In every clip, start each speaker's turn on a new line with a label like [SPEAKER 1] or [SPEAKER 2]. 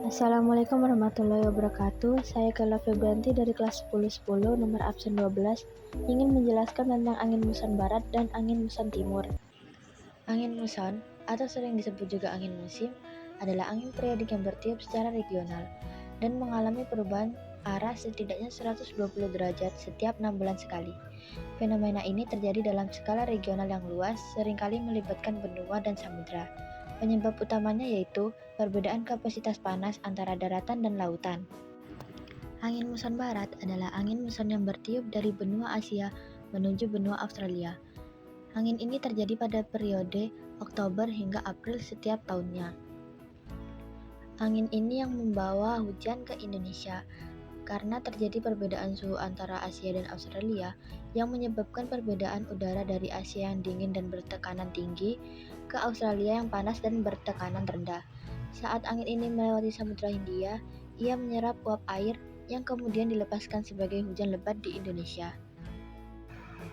[SPEAKER 1] Assalamualaikum warahmatullahi wabarakatuh. Saya Kala Febrianti dari kelas 1010 nomor absen 12 ingin menjelaskan tentang angin muson barat dan angin muson timur. Angin muson atau sering disebut juga angin musim adalah angin periodik yang bertiup secara regional dan mengalami perubahan arah setidaknya 120 derajat setiap 6 bulan sekali. Fenomena ini terjadi dalam skala regional yang luas, seringkali melibatkan benua dan samudra. Penyebab utamanya yaitu perbedaan kapasitas panas antara daratan dan lautan. Angin muson barat adalah angin muson yang bertiup dari benua Asia menuju benua Australia. Angin ini terjadi pada periode Oktober hingga April setiap tahunnya. Angin ini yang membawa hujan ke Indonesia karena terjadi perbedaan suhu antara Asia dan Australia yang menyebabkan perbedaan udara dari Asia yang dingin dan bertekanan tinggi ke Australia yang panas dan bertekanan rendah. Saat angin ini melewati Samudra Hindia, ia menyerap uap air yang kemudian dilepaskan sebagai hujan lebat di Indonesia.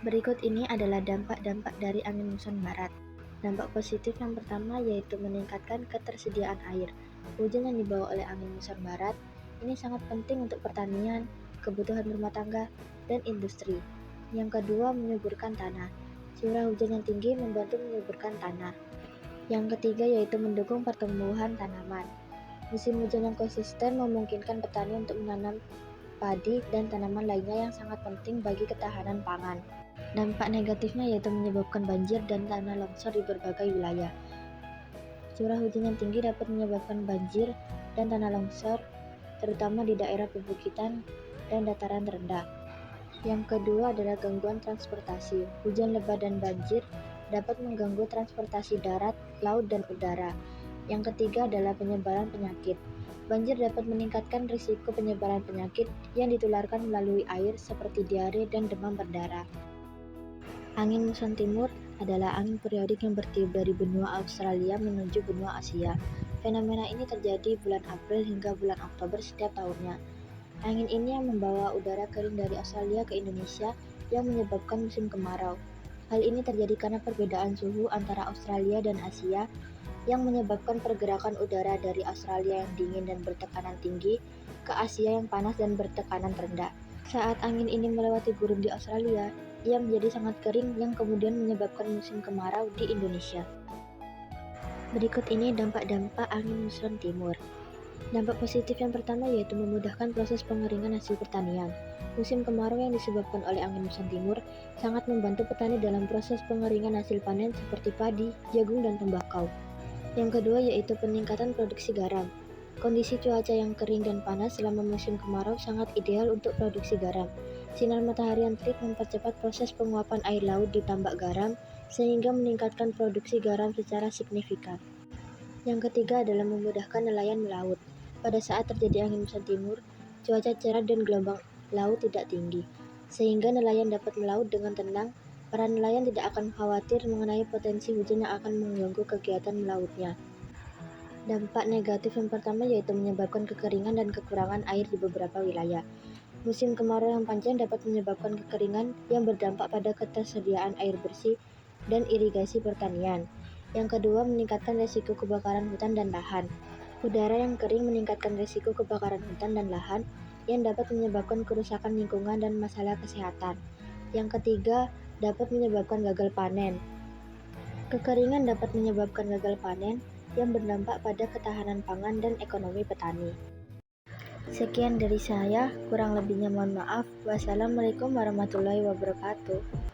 [SPEAKER 1] Berikut ini adalah dampak-dampak dari angin muson barat. Dampak positif yang pertama yaitu meningkatkan ketersediaan air. Hujan yang dibawa oleh angin muson barat ini sangat penting untuk pertanian, kebutuhan rumah tangga, dan industri. Yang kedua, menyuburkan tanah. Curah hujan yang tinggi membantu menyuburkan tanah. Yang ketiga yaitu mendukung pertumbuhan tanaman. Musim hujan yang konsisten memungkinkan petani untuk menanam padi dan tanaman lainnya yang sangat penting bagi ketahanan pangan. Dampak negatifnya yaitu menyebabkan banjir dan tanah longsor di berbagai wilayah. Curah hujan yang tinggi dapat menyebabkan banjir dan tanah longsor, terutama di daerah perbukitan dan dataran rendah. Yang kedua adalah gangguan transportasi. Hujan lebat dan banjir dapat mengganggu transportasi darat, laut, dan udara. Yang ketiga adalah penyebaran penyakit. Banjir dapat meningkatkan risiko penyebaran penyakit yang ditularkan melalui air seperti diare dan demam berdarah. Angin muson timur adalah angin periodik yang bertiup dari benua Australia menuju benua Asia. Fenomena ini terjadi bulan April hingga bulan Oktober setiap tahunnya. Angin ini yang membawa udara kering dari Australia ke Indonesia yang menyebabkan musim kemarau. Hal ini terjadi karena perbedaan suhu antara Australia dan Asia yang menyebabkan pergerakan udara dari Australia yang dingin dan bertekanan tinggi ke Asia yang panas dan bertekanan rendah. Saat angin ini melewati gurun di Australia, ia menjadi sangat kering yang kemudian menyebabkan musim kemarau di Indonesia. Berikut ini dampak-dampak angin muson timur. Dampak positif yang pertama yaitu memudahkan proses pengeringan hasil pertanian. Musim kemarau yang disebabkan oleh angin muson timur sangat membantu petani dalam proses pengeringan hasil panen seperti padi, jagung, dan tembakau. Yang kedua yaitu peningkatan produksi garam. Kondisi cuaca yang kering dan panas selama musim kemarau sangat ideal untuk produksi garam. Sinar matahari yang terik mempercepat proses penguapan air laut di tambak garam sehingga meningkatkan produksi garam secara signifikan. Yang ketiga adalah memudahkan nelayan melaut. Pada saat terjadi angin muson timur, cuaca cerah dan gelombang laut tidak tinggi, sehingga nelayan dapat melaut dengan tenang. Para nelayan tidak akan khawatir mengenai potensi hujan yang akan mengganggu kegiatan melautnya. Dampak negatif yang pertama yaitu menyebabkan kekeringan dan kekurangan air di beberapa wilayah. Musim kemarau yang panjang dapat menyebabkan kekeringan yang berdampak pada ketersediaan air bersih dan irigasi pertanian. Yang kedua, meningkatkan risiko kebakaran hutan dan lahan. Udara yang kering meningkatkan risiko kebakaran hutan dan lahan yang dapat menyebabkan kerusakan lingkungan dan masalah kesehatan. Yang ketiga, dapat menyebabkan gagal panen. Kekeringan dapat menyebabkan gagal panen yang berdampak pada ketahanan pangan dan ekonomi petani. Sekian dari saya, kurang lebihnya mohon maaf. Wassalamualaikum warahmatullahi wabarakatuh.